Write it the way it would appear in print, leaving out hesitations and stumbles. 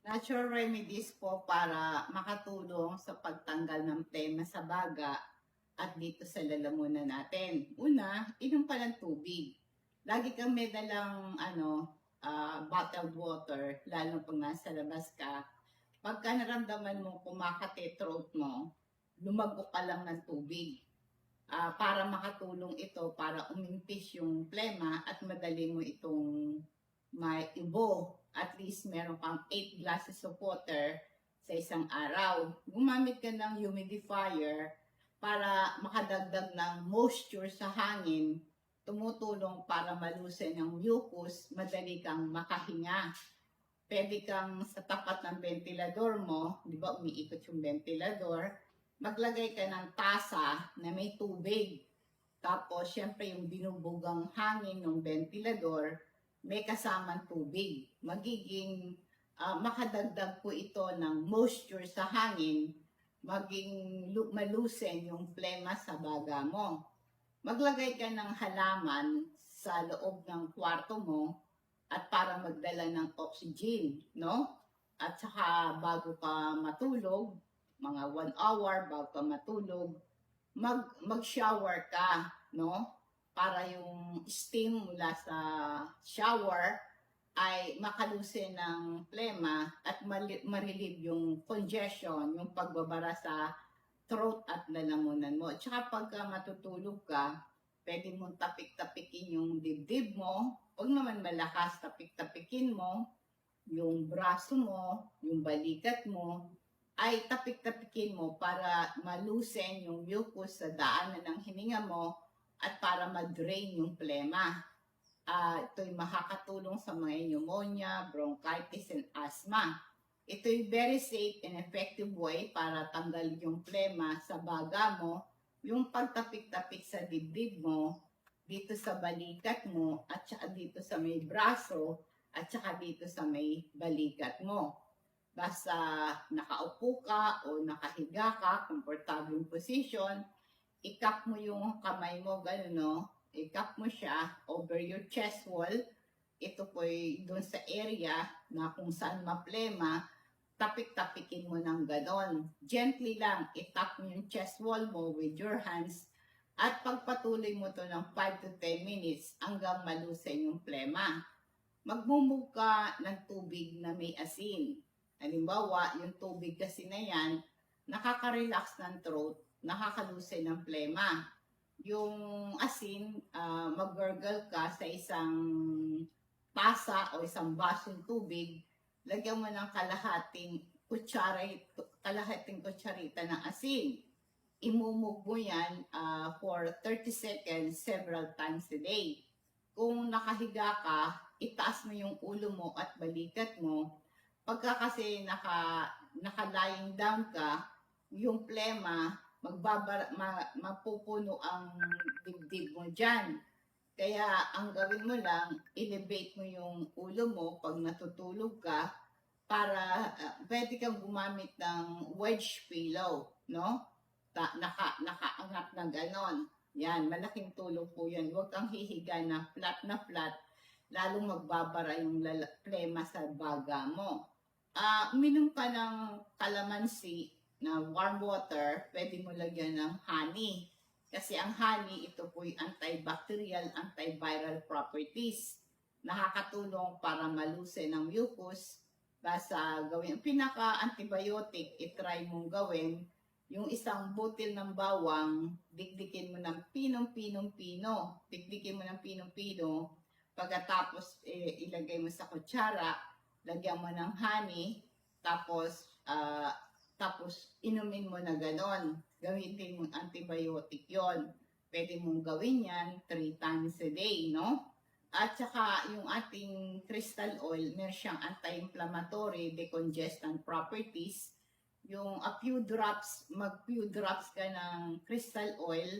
Natural remedies po para makatulong sa pagtanggal ng plema sa baga at dito sa lalamunan natin. Una, inom ka ng tubig. Lagi kang may dalang bottled water, lalo pag nasa labas ka. Pagka naramdaman mo kumakati throat mo, lumago ka lang ng tubig. Para makatulong ito para umimpis yung plema at madali mo itong maibo. At least meron kang 8 glasses of water sa isang araw. Gumamit ka ng humidifier para makadagdag ng moisture sa hangin. Tumutulong para malusin ang mucus, madali kang makahinga. Pwede kang sa tapat ng ventilador mo, di ba umiikot yung ventilador, maglagay ka ng tasa na may tubig. Tapos, syempre yung binubugang hangin ng ventilador, may kasamang tubig. Magiging makadagdag po ito ng moisture sa hangin, maging malusin yung plema sa baga mo. Maglagay ka ng halaman sa loob ng kwarto mo at para magdala ng oxygen, no? At saka bago ka matulog, mga 1 hour bago ka matulog, mag-shower ka, no? Para yung steam mula sa shower ay makalusin ng plema at ma-relieve yung congestion, yung pagbabara sa throat at lalamunan mo. Tsaka pagka matutulog ka, pwede mong tapik-tapikin yung dibdib mo. Huwag naman malakas, tapik-tapikin mo yung braso mo, yung balikat mo, ay tapik-tapikin mo para malusin yung mucus sa daanan ng hininga mo at para ma-drain yung plema. Ito'y makakatulong sa mga pneumonia, bronchitis, and asthma. Ito'y very safe and effective way para tanggalin yung plema sa baga mo, yung pagtapik-tapik sa dibdib mo, dito sa balikat mo, at saka dito sa may braso, at saka dito sa may balikat mo. Basta nakaupo ka o nakahiga ka, comfortable position, ikap mo yung kamay mo, gano'n, no? Ikap mo siya over your chest wall. Ito po'y doon sa area na kung saan maplema, tapik-tapikin mo ng gano'n. Gently lang, itap mo yung chest wall mo with your hands at pagpatuloy mo to ng 5 to 10 minutes hanggang malusin yung plema. Magmumog ka ng tubig na may asin. Halimbawa, yung tubig kasi na yan, nakaka-relax ng throat, nakakalusin ng plema. Yung asin, mag-gargle ka sa isang tasa o isang basong tubig, lagyan mo ng kalahating kutsarita ng asin. Imumog mo yan for 30 seconds several times a day. Kung nakahiga ka, itaas mo yung ulo mo at balikat mo. Pagka kasi naka-lying down ka, yung plema, mapupuno ang dibdib mo dyan. Kaya ang gawin mo lang, elevate mo yung ulo mo pag natutulog ka para pwede kang gumamit ng wedge pillow, no? Nakaangat na ganon. Yan, malaking tulong po yan. Huwag kang hihiga na flat, lalong magbabara yung plema sa baga mo. Uminom ka ng calamansi na warm water, pwede mo lagyan ng honey. Kasi ang honey, ito po'y antibacterial, antiviral properties. Nakakatulong para malusin ang mucus. Basta gawin, pinaka-antibiotic, itry mong gawin, yung isang butil ng bawang, dikdikin mo ng pinong-pinong-pino. Dikdikin mo ng pinong-pino. Pagkatapos, ilagay mo sa kutsara, lagyan mo ng honey, tapos inumin mo na ganon. Gamitin mong antibiotic yon. Pwede mong gawin yan 3 times a day, no? At saka yung ating crystal oil, meron siyang anti-inflammatory, decongestant properties. Yung few drops ka ng crystal oil,